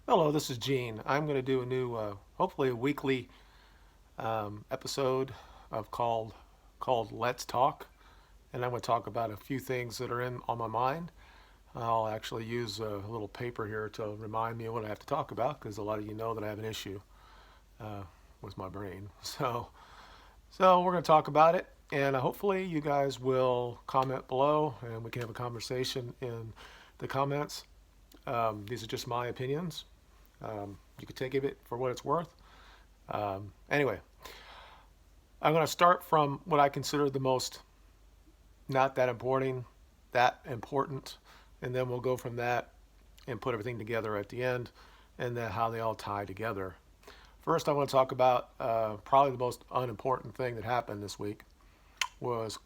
Hello, this is Gene. I'm going to do a new, hopefully a weekly episode of called Let's Talk, and I'm going to talk about a few things that are in on my mind. I'll actually use a little paper here to remind me of what I have to talk about because a lot of you know that I have an issue uh, with my brain. So we're going to talk about it, and hopefully you guys will comment below, and we can have a conversation in the comments. These are just my opinions. You can take it for what it's worth. Anyway, I'm going to start from what I consider the most not that important, and then we'll go from that and put everything together at the end, and then how they all tie together. First, I want to talk about probably the most unimportant thing that happened this week was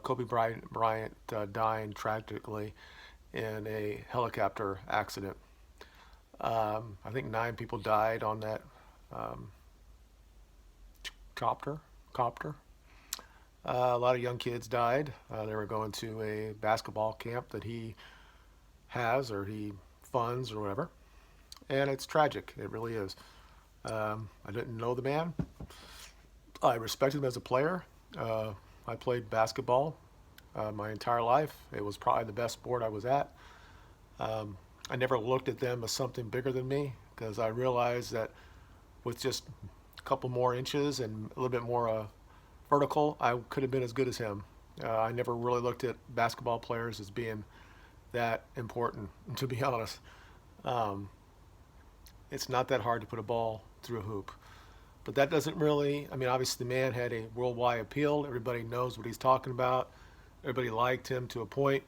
Kobe Bryant dying tragically in a helicopter accident. I think 9 people died on that um, copter. Copter. A lot of young kids died. They were going to a basketball camp that he has or he funds or whatever, and it's tragic. It really is. I didn't know the man. I respected him as a player. I played basketball my entire life. It was probably the best sport I was at. Um, I never looked at them as something bigger than me because I realized that with just a couple more inches and a little bit more vertical, I could have been as good as him. I never really looked at basketball players as being that important, to be honest. Um, it's not that hard to put a ball through a hoop. But that doesn't really, I mean, obviously the man had a worldwide appeal. Everybody knows what he's talking about. Everybody liked him to a point.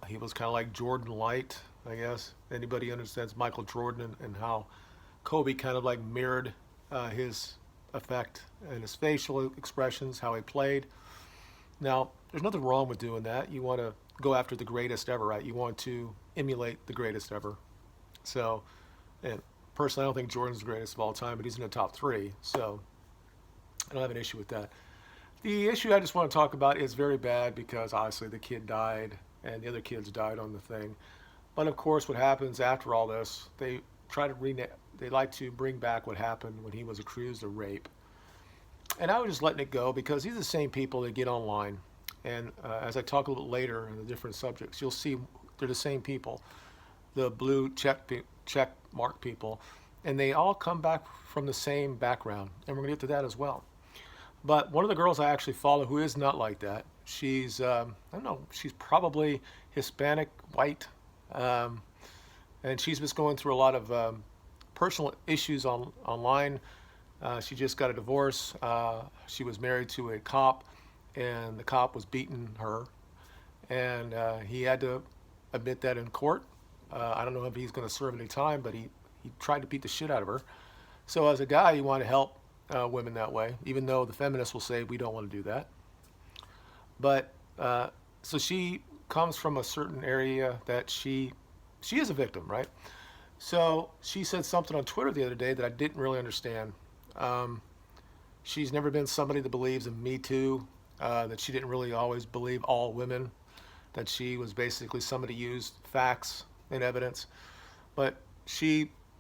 He was kind of like Jordan Light, I guess. Anybody understands Michael Jordan and how Kobe kind of like mirrored his effect and his facial expressions, how he played. Now, there's nothing wrong with doing that. You want to go after the greatest ever, right? You want to emulate the greatest ever. So, and personally, I don't think Jordan's the greatest of all time, but he's in the top three. So, I don't have an issue with that. The issue I just want to talk about is very bad because obviously the kid died and the other kids died on the thing. But of course, what happens after all this, they like to bring back what happened when he was accused of rape. And I was just letting it go because these are the same people that get online. And as I talk a little later in the different subjects, you'll see they're the same people, the blue check mark people, and they all come back from the same background. And we're going to get to that as well. But one of the girls I actually follow who is not like that, she's, I don't know, she's probably Hispanic, white, um, and she's just going through a lot of personal issues online. She just got a divorce. She was married to a cop, and the cop was beating her, and he had to admit that in court. I don't know if he's going to serve any time, but he tried to beat the shit out of her. So as a guy, you want to help women that way, even though the feminists will say we don't want to do that. But so she comes from a certain area that she is a victim, right? So she said something on Twitter the other day that I didn't really understand. Um, she's never been somebody that believes in Me Too, that she didn't really always believe all women, that she was basically somebody who used facts and evidence. But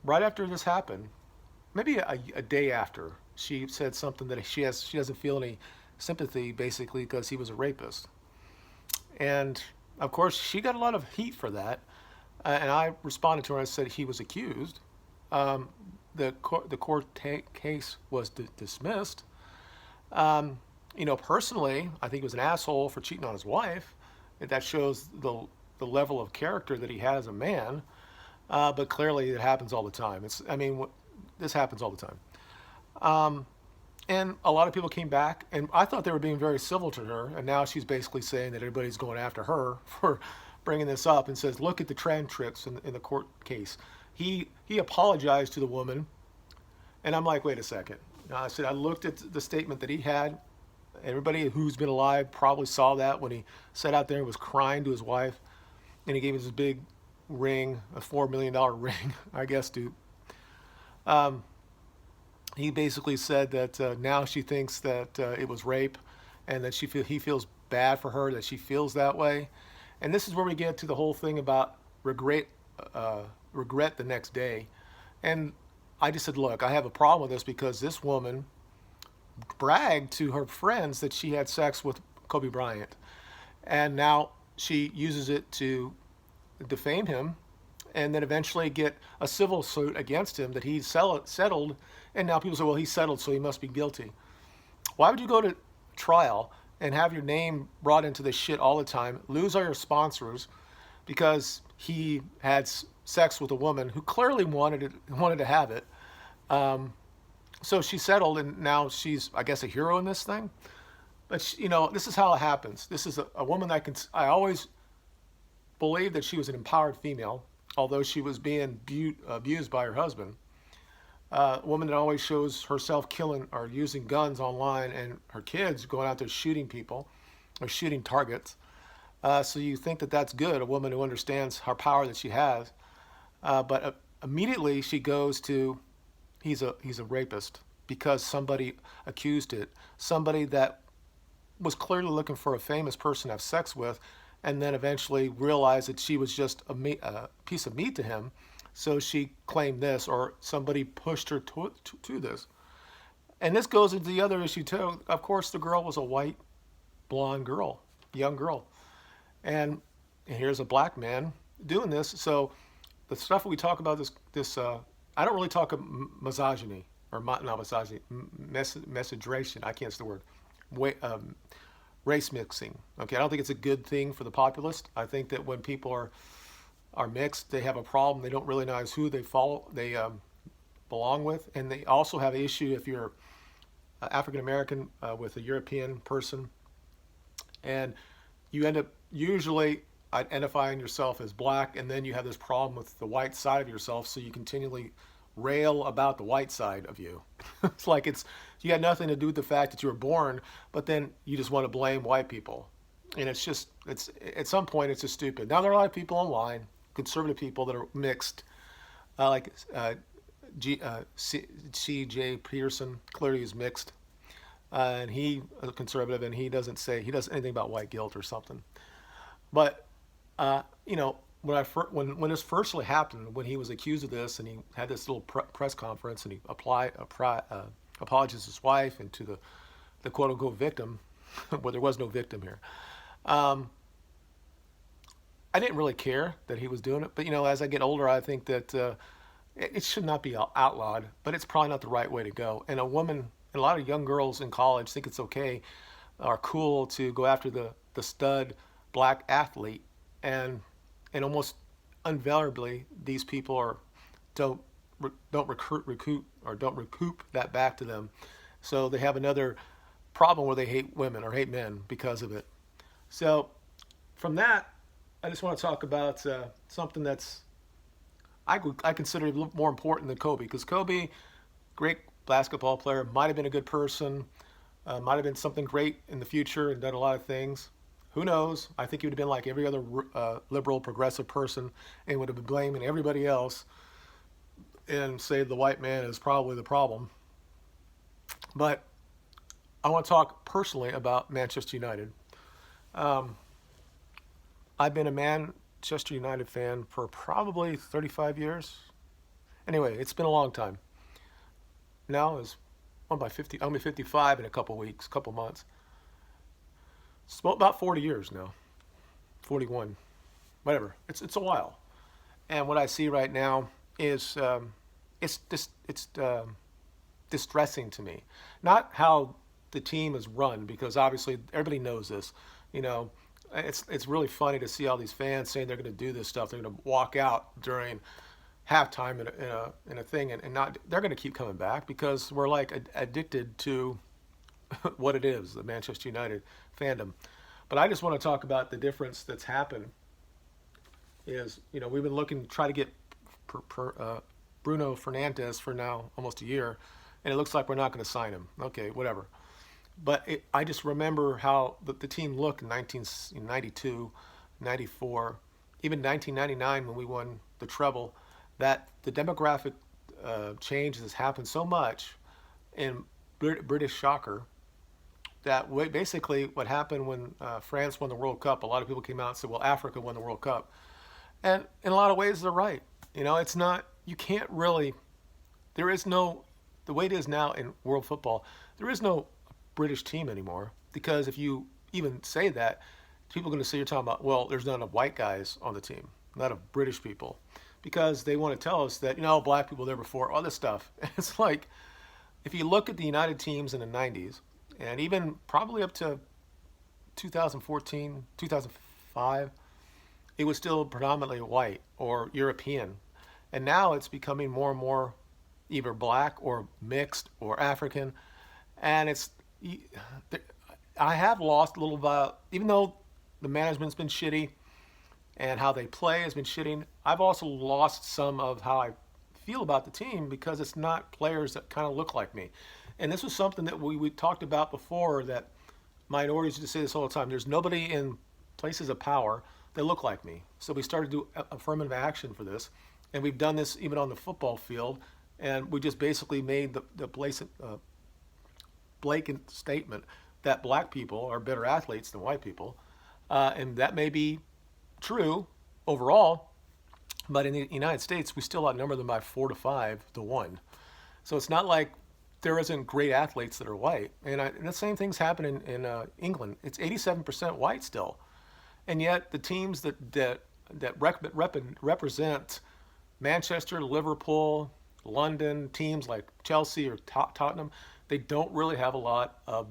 right after this happened, maybe a day after, she said something that she doesn't feel any sympathy basically because he was a rapist. And of course, she got a lot of heat for that. And I responded to her and said he was accused. Um, the court case was dismissed. Um, personally, I think he was an asshole for cheating on his wife. That shows the level of character that he had as a man. But clearly, it happens all the time. This happens all the time. Um, and a lot of people came back, and I thought they were being very civil to her. And now she's basically saying that everybody's going after her for bringing this up, and says, "Look at the transcripts in the court case." He apologized to the woman, and I'm like, wait a second. I said I looked at the statement that he had. Everybody who's been alive probably saw that when he sat out there and was crying to his wife, and he gave us this big ring, a $4 million ring, I guess, dude. Um, he basically said that now she thinks that it was rape, and that he feels bad for her that she feels that way. And this is where we get to the whole thing about regret, regret the next day. And I just said, look, I have a problem with this because this woman bragged to her friends that she had sex with Kobe Bryant. And now she uses it to defame him and then eventually get a civil suit against him that he settled. And now people say, well, he settled, so he must be guilty. Why would you go to trial and have your name brought into this shit all the time, lose all your sponsors because he had sex with a woman who clearly wanted to have it? So she settled, and now she's, I guess, a hero in this thing. But this is how it happens. This is a woman that I always believed that she was an empowered female, although she was being abused by her husband. A woman that always shows herself killing or using guns online, and her kids going out there shooting people or shooting targets. So you think that that's good, a woman who understands her power that she has. But immediately she goes to, he's a rapist because somebody accused it, somebody that was clearly looking for a famous person to have sex with, and then eventually realized that she was just a piece of meat to him. So she claimed this, or somebody pushed her to this. And this goes into the other issue too. Of course, the girl was a white, blonde girl, young girl. And here's a black man doing this. So the stuff we talk about, I don't really talk of misogyny, or not misogyny, miscegenation. I can't say the word. Race mixing. Okay, I don't think it's a good thing for the populist. I think that when people are mixed, they have a problem. They don't really know who they belong with, and they also have an issue if you're African American with a European person, and you end up usually identifying yourself as black, and then you have this problem with the white side of yourself, so you continually rail about the white side of you. It's like you got nothing to do with the fact that you were born, but then you just want to blame white people. And it's at some point it's just stupid. Now there are a lot of people online, conservative people that are mixed, like C.J. Pearson clearly is mixed, and he a conservative, and he doesn't anything about white guilt or something. But when this first happened, when he was accused of this, and he had this little press conference, and he apologized to his wife and to the quote unquote victim, well, there was no victim here. I didn't really care that he was doing it, but as I get older, I think that it should not be outlawed, but it's probably not the right way to go. And a lot of young girls in college think it's okay, or cool to go after the stud black athlete, and almost invariably these people don't recoup that back to them. So they have another problem where they hate women or hate men because of it. So from that, I just want to talk about something that's I consider a little more important than Kobe, because Kobe, great basketball player, might have been a good person, might have been something great in the future and done a lot of things. Who knows? I think he would have been like every other liberal, progressive person, and would have been blaming everybody else and say the white man is probably the problem. But I want to talk personally about Manchester United. I've been a Manchester United fan for probably 35 years. Anyway, it's been a long time. Now is I'm by 50. I'll be 55 in a couple weeks, couple months. It's about 40 years now. 41, whatever. It's a while. And what I see right now is it's distressing to me. Not how the team is run, because obviously everybody knows this. It's really funny to see all these fans saying they're going to do this stuff. They're going to walk out during halftime in a thing, and not. They're going to keep coming back because we're like addicted to what it is, the Manchester United fandom. But I just want to talk about the difference that's happened. Is we've been looking to try to get Bruno Fernandes for now almost a year, and it looks like we're not going to sign him. Okay, whatever. But I just remember how the team looked in 1992, 94, even 1999 when we won the treble, that the demographic change has happened so much in British soccer that basically what happened when France won the World Cup, a lot of people came out and said, well, Africa won the World Cup. And in a lot of ways, they're right. It's not, you can't really there is no, the way it is now in world football, there is no British team anymore. Because if you even say that, people are going to say you're talking about, well, there's not enough white guys on the team, not enough British people. Because they want to tell us that, black people there before, all this stuff. It's like, if you look at the United teams in the 90s, and even probably up to 2014, 2005, it was still predominantly white or European. And now it's becoming more and more either black or mixed or African. And I have lost a little bit, even though the management's been shitty and how they play has been shitty, I've also lost some of how I feel about the team because it's not players that kind of look like me. And this was something that we talked about before, that minorities used to say this all the time. There's nobody in places of power that look like me. So we started to do affirmative action for this. And we've done this even on the football field. And we just basically made the blatant statement that black people are better athletes than white people. And that may be true overall, but in the United States, we still outnumber them by 4 to 5 to 1. So it's not like there isn't great athletes that are white. And the same thing's happening in England. It's 87% white still. And yet the teams that represent Manchester, Liverpool, London, teams like Chelsea or Tottenham, they don't really have a lot of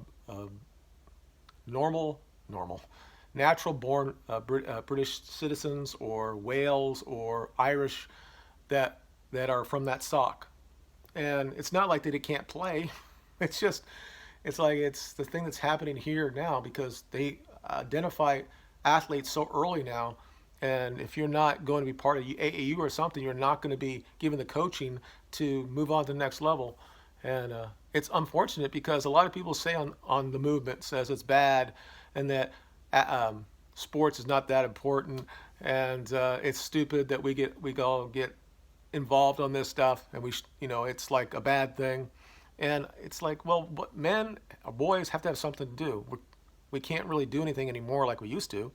normal, natural born British citizens or Wales or Irish that are from that stock. And it's not like that it can't play. It's just, it's like it's the thing that's happening here now because they identify athletes so early now. And if you're not going to be part of AAU or something, you're not going to be given the coaching to move on to the next level. And it's unfortunate because a lot of people say on the movement says it's bad and that sports is not that important and it's stupid that we all get involved on this stuff and it's like a bad thing. And it's like, well, men or boys have to have something to do. We can't really do anything anymore like we used to.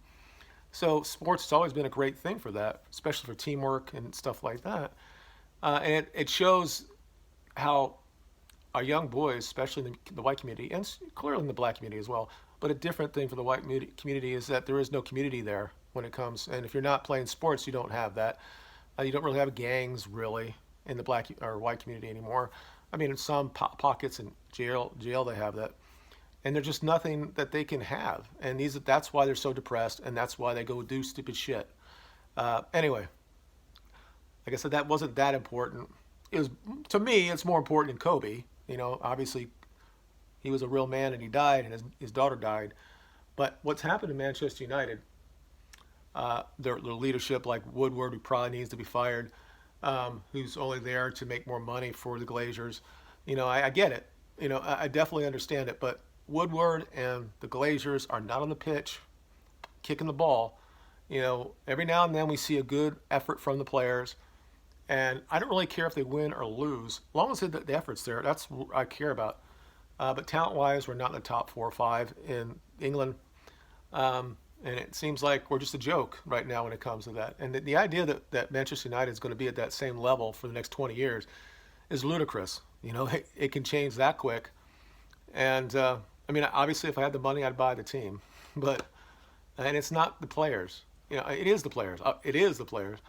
So sports has always been a great thing for that, especially for teamwork and stuff like that. And it shows how our young boys, especially in the white community, and clearly in the black community as well, but a different thing for the white community is that there is no community there when it comes. And if you're not playing sports, you don't have that. You don't really have gangs really in the black or white community anymore. I mean, in some pockets in jail they have that. And there's just nothing that they can have. And that's why they're so depressed, and that's why they go do stupid shit. Anyway, like I said, that wasn't that important. It was, to me, it's more important than Kobe. Obviously, he was a real man and he died, and his daughter died. But what's happened in Manchester United, their leadership, like Woodward, who probably needs to be fired, who's only there to make more money for the Glazers. I get it. I definitely understand it. But Woodward and the Glazers are not on the pitch kicking the ball. Every now and then we see a good effort from the players. And I don't really care if they win or lose. As long as the effort's there, that's what I care about. But talent-wise, we're not in the top 4 or 5 in England. And it seems like we're just a joke right now when it comes to that. And the idea that Manchester United is going to be at that same level for the next 20 years is ludicrous. It can change that quick. And, obviously, if I had the money, I'd buy the team. And it's not the players. It is the players. It is the players.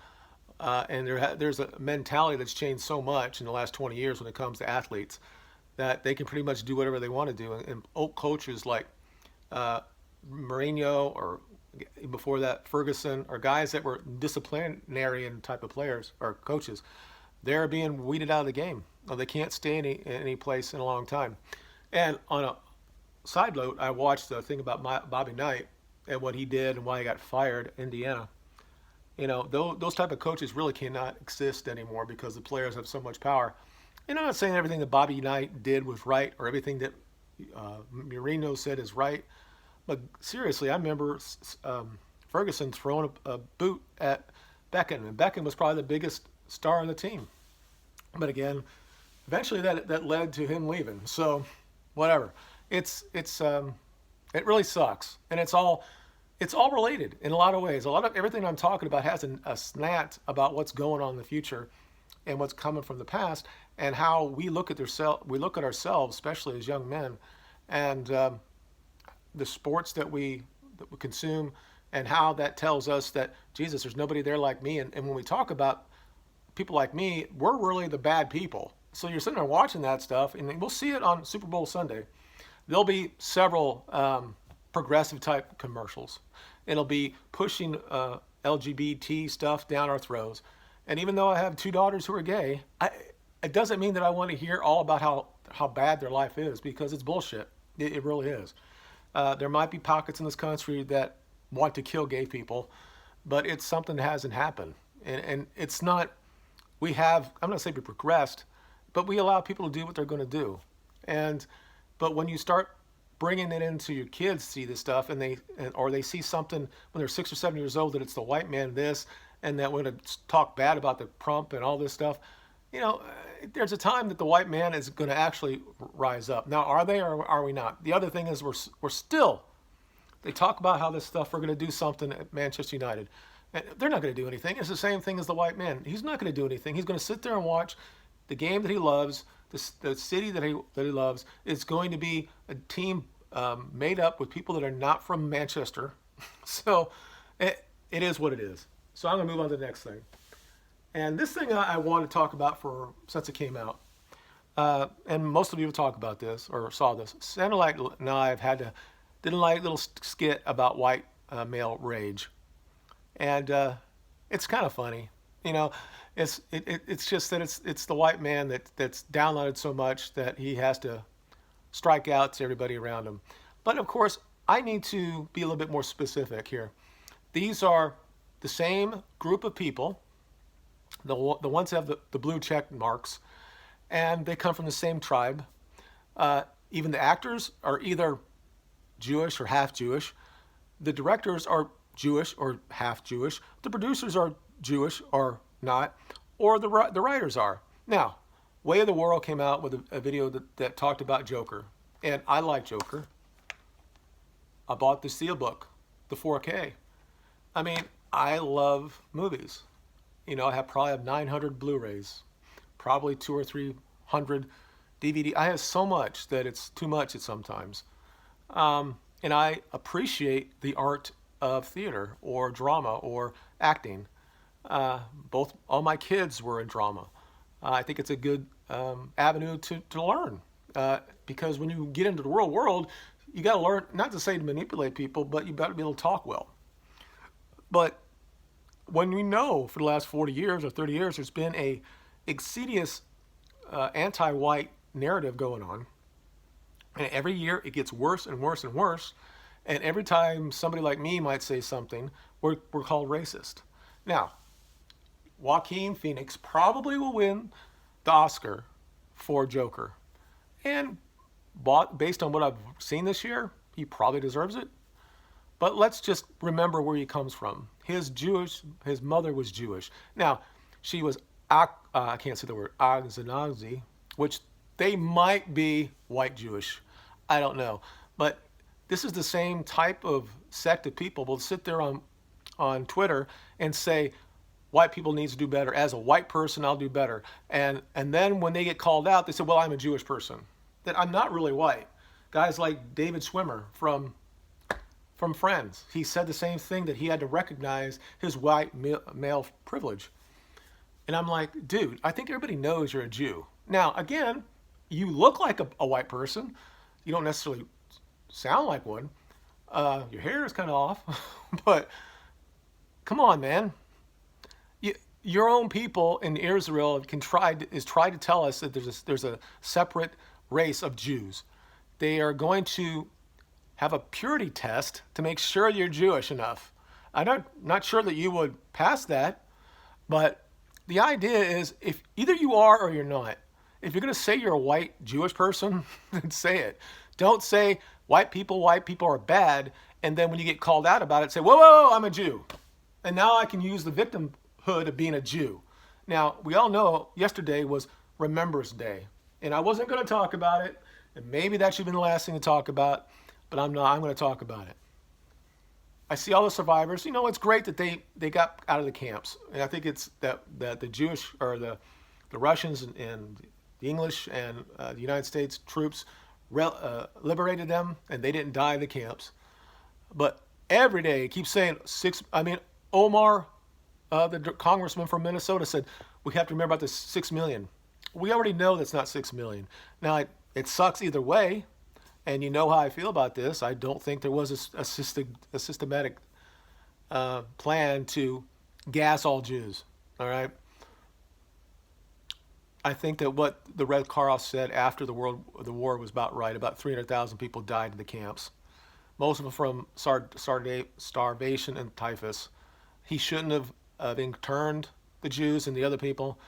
And there's a mentality that's changed so much in the last 20 years when it comes to athletes that they can pretty much do whatever they want to do. And old coaches like Mourinho or before that Ferguson or guys that were disciplinarian type of players or coaches, they're being weeded out of the game. They can't stay in any place in a long time. And on a side note, I watched the thing about Bobby Knight and what he did and why he got fired in Indiana. Those type of coaches really cannot exist anymore because the players have so much power. I'm not saying everything that Bobby Knight did was right or everything that Mourinho said is right. But seriously, I remember Ferguson throwing a boot at Beckham, and Beckham was probably the biggest star on the team. But again, eventually that led to him leaving. So, whatever. It really sucks, and it's all related in a lot of ways. Everything I'm talking about has a slant about what's going on in the future, and what's coming from the past, and how we look at we look at ourselves, especially as young men, and the sports that we consume, and how that tells us that Jesus, there's nobody there like me. And when we talk about people like me, we're really the bad people. So you're sitting there watching that stuff, and we'll see it on Super Bowl Sunday. There'll be several progressive type commercials. It'll be pushing LGBT stuff down our throats. And even though I have two daughters who are gay, it doesn't mean that I want to hear all about how bad their life is, because it's bullshit. It really is. There might be pockets in this country that want to kill gay people, but it's something that hasn't happened. And it's not, I'm not saying we progressed, but we allow people to do what they're going to do. But when you start bringing it into your kids, see this stuff, or they see something when they're 6 or 7 years old that it's the white man this, and that we're going to talk bad about the Trump and all this stuff, there's a time that the white man is going to actually rise up. Now, are they or are we not? The other thing is we're still, they talk about how this stuff, we're going to do something at Manchester United. And they're not going to do anything. It's the same thing as the white man. He's not going to do anything. He's going to sit there and watch the game that he loves, the city that he loves. It's going to be a team made up with people that are not from Manchester. So it is what it is. So I'm going to move on to the next thing. And this thing I want to talk about since it came out. And most of you have talked about this or saw this. Santa Light and I did a little skit about white male rage. And it's kind of funny. It's just that it's the white man that's downloaded so much that he has to strike out to everybody around him. But of course, I need to be a little bit more specific here. These are the same group of people, the ones that have the blue check marks, and they come from the same tribe. Even the actors are either Jewish or half Jewish. The directors are Jewish or half Jewish. The producers are Jewish or not, or the writers are. Now, Way of the World came out with a video that talked about Joker, and I like Joker. I bought the Steelbook, the 4K. I mean, I love movies. I probably have 900 Blu-rays, probably 200 or 300 DVD. I have so much that it's too much at sometimes. And I appreciate the art of theater or drama or acting. All my kids were in drama. I think it's a good avenue to learn, because when you get into the real world, you got to learn, not to say to manipulate people, but you got to be able to talk well. But when we know for the last 40 years or 30 years, there's been a insidious anti-white narrative going on, and every year it gets worse and worse and worse. And every time somebody like me might say something, we're called racist. Now, Joaquin Phoenix probably will win the Oscar for Joker. And based on what I've seen this year, he probably deserves it. But let's just remember where he comes from. His mother was Jewish. Now, she was, I can't say the word, Ashkenazi, which they might be white Jewish. I don't know. But this is the same type of sect of people will sit there on Twitter and say, white people need to do better. As a white person, I'll do better. And then when they get called out, they say, well, I'm a Jewish person. That I'm not really white. Guys like David Schwimmer from Friends, he said the same thing, that he had to recognize his white male privilege. And I'm like, dude, I think everybody knows you're a Jew. Now, again, you look like a white person. You don't necessarily sound like one. Your hair is kind of off. But come on, man. Your own people in Israel try to tell us that there's a separate race of Jews. They are going to have a purity test to make sure you're Jewish enough. I'm not sure that you would pass that, but the idea is, if either you are or you're not. If you're going to say you're a white Jewish person, then say it. Don't say white people are bad, and then when you get called out about it, say, whoa, I'm a Jew. And now I can use the victimhood of being a Jew. Now, we all know yesterday was Remembrance Day, and I wasn't going to talk about it, and maybe that should have been the last thing to talk about, but I'm not. I'm going to talk about it. I see all the survivors. It's great that they got out of the camps, and I think it's that the Jewish or the the Russians and the English and the United States troops liberated them, and they didn't die in the camps. But every day, it keeps saying six. I mean, Omar, the congressman from Minnesota, said we have to remember about the 6 million. We already know that's not 6 million. Now it sucks either way, and you know how I feel about this. I don't think there was a systematic plan to gas all Jews. All right. I think that what the Red Cross said after the war was about right. About 300,000 people died in the camps, most of them from starvation and typhus. He shouldn't have interned the Jews and the other people,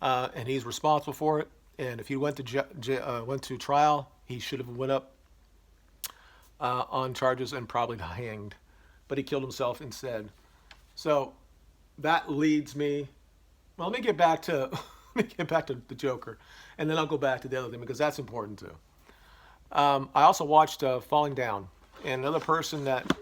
and he's responsible for it. And if he went to trial, he should have went up on charges and probably hanged, but he killed himself instead. So that leads me. Well, let me get back to the Joker, and then I'll go back to the other thing because that's important too. I also watched Falling Down, and another person that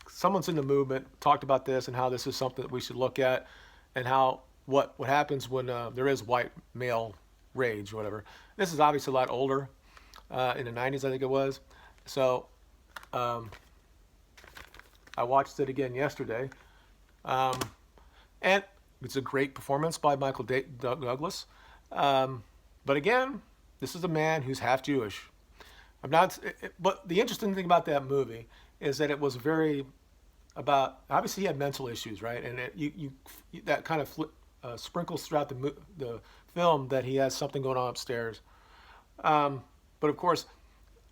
someone's in the movement talked about this and how this is something that we should look at, and how what happens when there is white male rage or whatever. This is obviously a lot older, in the 90s I think it was. So I watched it again yesterday, and it's a great performance by Michael Douglas. But again, this is a man who's half Jewish. I'm not. But the interesting thing about that movie is that it was very about. Obviously, he had mental issues, right? And that kind of sprinkles throughout the film that he has something going on upstairs. But of course,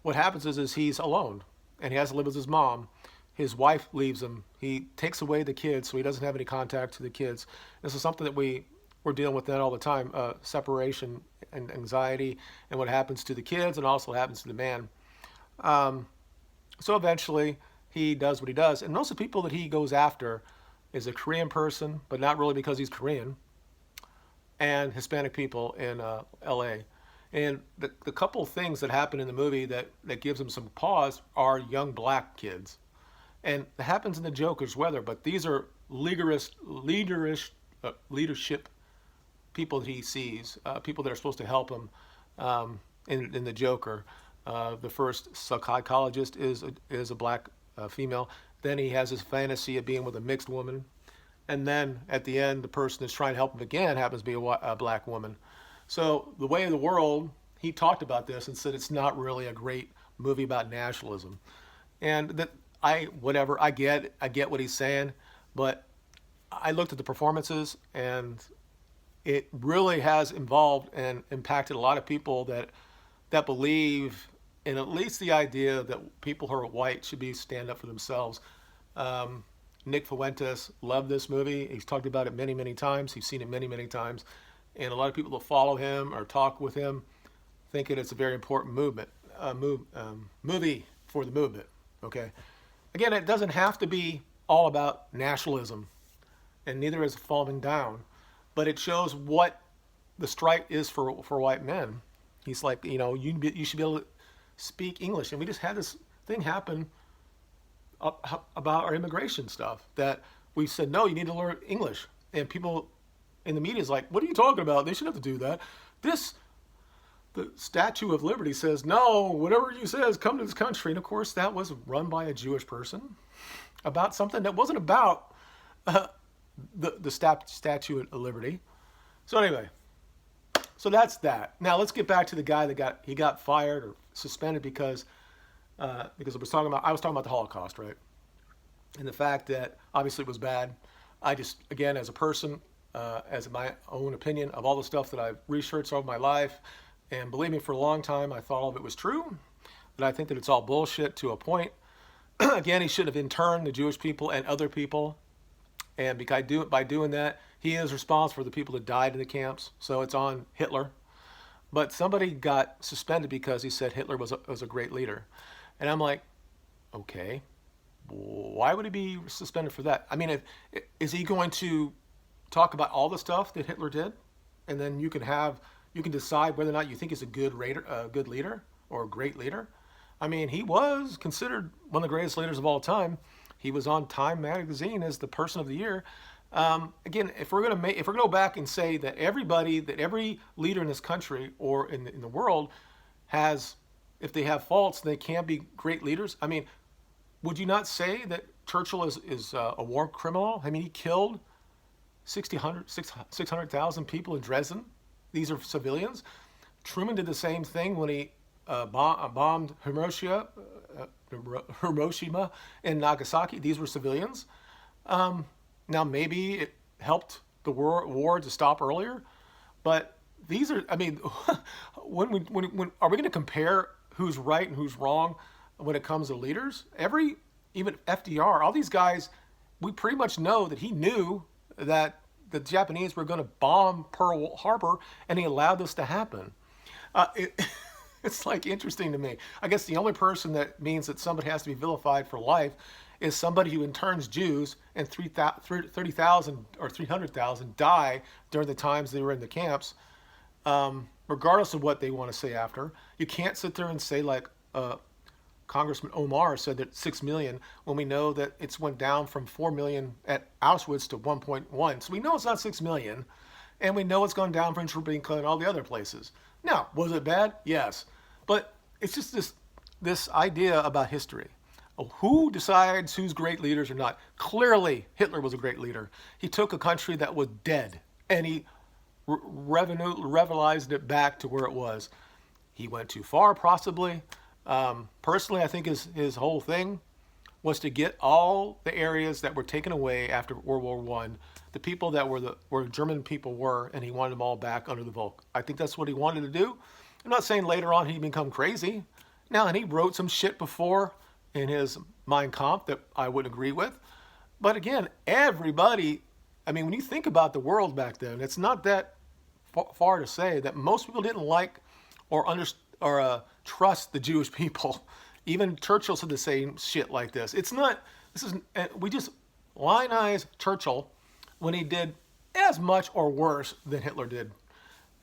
what happens is he's alone, and he has to live with his mom. His wife leaves him. He takes away the kids, so he doesn't have any contact to the kids. This is something that we're dealing with that all the time: separation and anxiety, and what happens to the kids, and also what happens to the man. So eventually, he does what he does, and most of the people that he goes after is a Korean person, but not really because he's Korean, and Hispanic people in L.A. And the couple of things that happen in the movie that gives him some pause are young black kids. And it happens in the Joker's weather, but these are leadership people that he sees, people that are supposed to help him in the Joker. The first psychologist is a black female. Then he has his fantasy of being with a mixed woman. And then at the end, the person that's trying to help him again happens to be a black woman. So The Way of the World, he talked about this and said it's not really a great movie about nationalism. And that I get what he's saying, but I looked at the performances, and it really has involved and impacted a lot of people that believe in at least the idea that people who are white should stand up for themselves. Nick Fuentes loved this movie. He's talked about it many, many times. He's seen it many, many times, and a lot of people that follow him or talk with him think it's a very important movie for the movement. Okay. Again, it doesn't have to be all about nationalism, and neither is Falling Down, but it shows what the strike is for white men. He's like, you should be able to speak English, and we just had this thing happen about our immigration stuff that we said, no, you need to learn English, and people in the media is like, what are you talking about? They shouldn't have to do that. The Statue of Liberty says, no, whatever you say is come to this country. And of course, that was run by a Jewish person about something that wasn't about the Statue of Liberty. So anyway, so that's that. Now let's get back to the guy that got fired or suspended because I was talking about the Holocaust, right? And the fact that obviously it was bad. I just, again, as a person, as my own opinion of all the stuff that I've researched over my life, and believe me, for a long time, I thought all of it was true. But I think that it's all bullshit to a point. Again, he should have interned the Jewish people and other people. And by doing that, he is responsible for the people that died in the camps. So it's on Hitler. But somebody got suspended because he said Hitler was a great leader. And I'm like, okay, why would he be suspended for that? I mean, is he going to talk about all the stuff that Hitler did? And then you can decide whether or not you think he's a good leader or a great leader. I mean, he was considered one of the greatest leaders of all time. He was on Time magazine as the person of the year. Again, if we're going to go back and say that every leader in this country or in the world has, if they have faults, they can be great leaders. I mean, would you not say that Churchill is a war criminal? I mean, he killed 600,000 people in Dresden. These are civilians. Truman did the same thing when he bombed Hiroshima and Nagasaki. These were civilians. Now maybe it helped the war to stop earlier, but these are. I mean, when are we going to compare who's right and who's wrong when it comes to leaders? Even FDR, all these guys, we pretty much know that he knew that the Japanese were going to bomb Pearl Harbor, and he allowed this to happen. It, it's like interesting to me. I guess the only person that means that somebody has to be vilified for life is somebody who interns Jews, and 30,000 or 300,000 die during the times they were in the camps, regardless of what they want to say after. You can't sit there and say like Congressman Omar said that 6 million when we know that it's went down from 4 million at Auschwitz to 1.1. So we know it's not 6 million, and we know it's gone down for Treblinka and all the other places. Now, was it bad? Yes. But it's just this idea about history. Who decides who's great leaders or not? Clearly, Hitler was a great leader. He took a country that was dead, and he revitalized it back to where it was. He went too far, possibly. Personally, I think his whole thing was to get all the areas that were taken away after World War One, the people that were where German people were, and he wanted them all back under the Volk. I think that's what he wanted to do. I'm not saying later on he'd become crazy. Now, and he wrote some shit before in his Mein Kampf that I wouldn't agree with. But again, everybody, I mean, when you think about the world back then, it's not that far to say that most people didn't like or trust the Jewish people. Even Churchill said the same shit like this. We just lionize Churchill when he did as much or worse than Hitler did.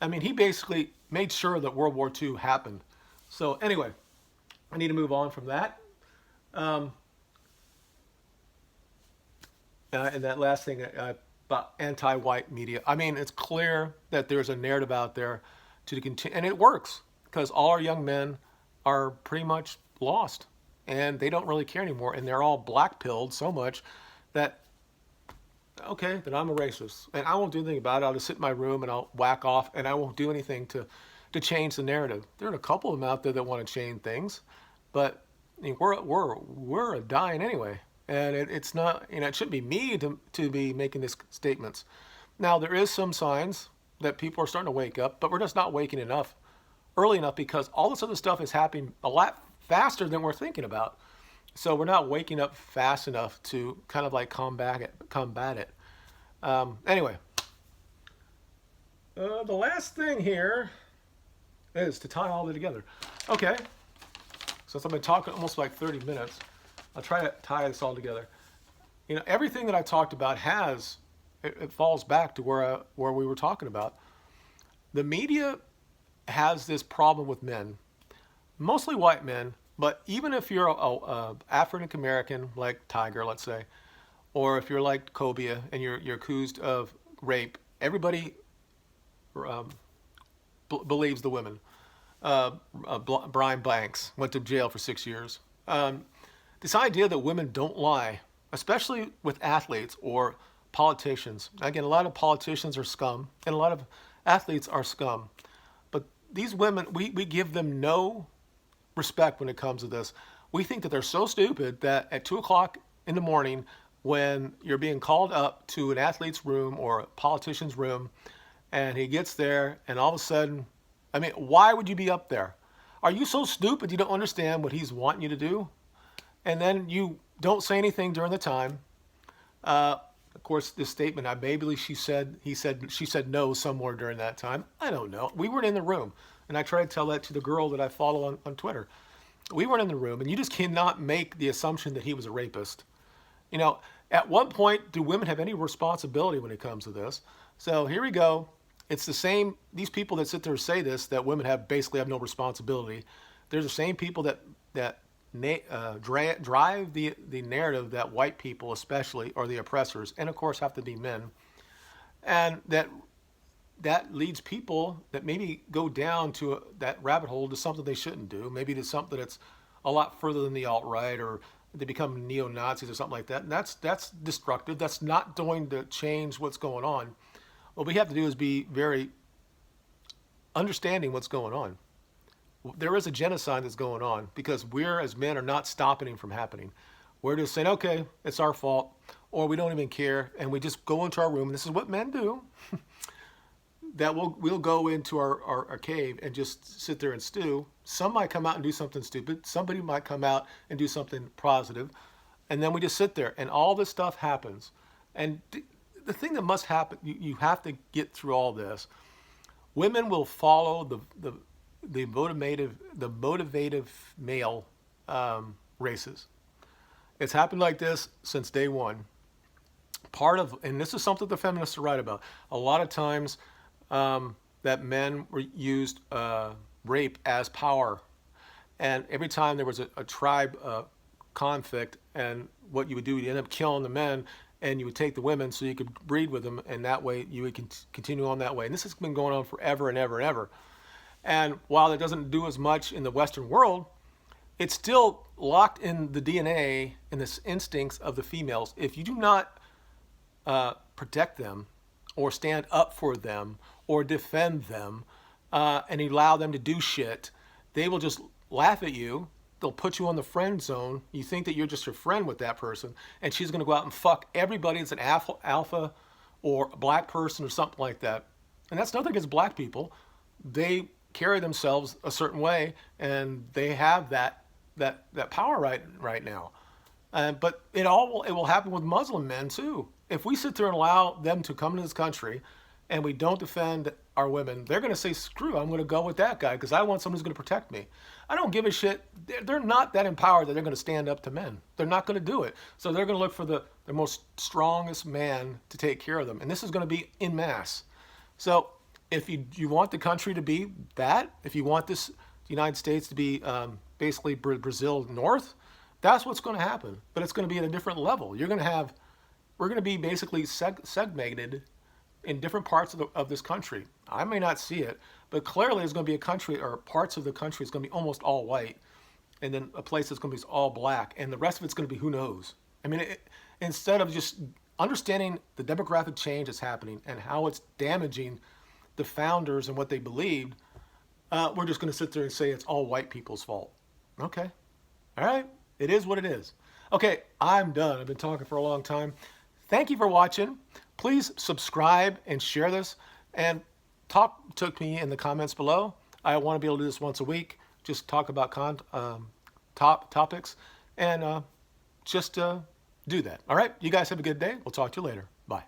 I mean, he basically made sure that World War II happened. So anyway, I need to move on from that. And that last thing about anti-white media. I mean, it's clear that there's a narrative out there to continue, and it works because all our young men are pretty much lost, and they don't really care anymore, and they're all black-pilled so much that, okay, then I'm a racist, and I won't do anything about it. I'll just sit in my room and I'll whack off, and I won't do anything to change the narrative. There are a couple of them out there that want to change things, but I mean, we're dying anyway, and it's not, it shouldn't be me to be making these statements. Now, there is some signs that people are starting to wake up, but we're just not waking early enough because all this other stuff is happening a lot faster than we're thinking about. So we're not waking up fast enough to kind of like combat it. Anyway, the last thing here is to tie all of it together. Okay, since I've been talking almost like 30 minutes, I'll try to tie this all together. Everything that I talked about it falls back to where we were talking about. The media has this problem with men, mostly white men, but even if you're a African American like Tiger, let's say, or if you're like Cobia and you're accused of rape, everybody believes the women. Brian Banks went to jail for 6 years. This idea that women don't lie, especially with athletes or politicians. Again, a lot of politicians are scum, and a lot of athletes are scum. But these women, we give them no respect when it comes to this. We think that they're so stupid that at 2 o'clock in the morning, when you're being called up to an athlete's room or a politician's room, and he gets there, and all of a sudden, I mean, why would you be up there? Are you so stupid you don't understand what he's wanting you to do? And then you don't say anything during the time. Of course, this statement, she said no somewhere during that time. I don't know. We weren't in the room. And I tried to tell that to the girl that I follow on Twitter. We weren't in the room, and you just cannot make the assumption that he was a rapist. At what point do women have any responsibility when it comes to this? So here we go. It's the same, these people that sit there and say this, that women basically have no responsibility. They're the same people that drive the narrative that white people especially are the oppressors, and of course have to be men, and that leads people that maybe go down to that rabbit hole to something they shouldn't do, maybe to something that's a lot further than the alt-right, or they become neo-Nazis or something like that. And that's destructive. That's not going to change what's going on. What we have to do is be very understanding what's going on. There is a genocide that's going on because we're, as men, are not stopping it from happening. We're just saying, okay, it's our fault, or we don't even care, and we just go into our room, and this is what men do, that we'll go into our cave and just sit there and stew. Some might come out and do something stupid. Somebody might come out and do something positive. And then we just sit there, and all this stuff happens. And the thing that must happen, you have to get through all this. Women will follow the motivative male races. It's happened like this since day one. And this is something the feminists are right about. A lot of times that men were used rape as power. And every time there was a tribe conflict, and what you would do, you end up killing the men, and you would take the women so you could breed with them, and that way you would continue on that way. And this has been going on forever and ever and ever. And while it doesn't do as much in the Western world, it's still locked in the DNA and the instincts of the females. If you do not protect them, or stand up for them, or defend them, and allow them to do shit, they will just laugh at you. They'll put you on the friend zone. You think that you're just a friend with that person, and she's going to go out and fuck everybody that's an alpha or a black person or something like that. And that's nothing against black people. They carry themselves a certain way, and they have that power right now. But it will happen with Muslim men too. If we sit there and allow them to come to this country and we don't defend our women, they're going to say, screw, I'm going to go with that guy because I want someone who's going to protect me. I don't give a shit. They're not that empowered that they're going to stand up to men. They're not going to do it. So they're going to look for the most strongest man to take care of them. And this is going to be en masse. So if you want the country to be that, if you want the United States to be basically Brazil North, that's what's going to happen. But it's going to be at a different level. We're going to be basically segmented in different parts of this country. I may not see it, but clearly there's going to be a country, or parts of the country is going to be almost all white, and then a place that's going to be all black, and the rest of it's going to be who knows. I mean, instead of just understanding the demographic change that's happening and how it's damaging the founders and what they believed, we're just going to sit there and say it's all white people's fault. Okay. All right. It is what it is. Okay, I'm done. I've been talking for a long time. Thank you for watching. Please subscribe and share this, and talk to me in the comments below. I want to be able to do this once a week. Just talk about topics, and just do that. All right, you guys have a good day. We'll talk to you later. Bye.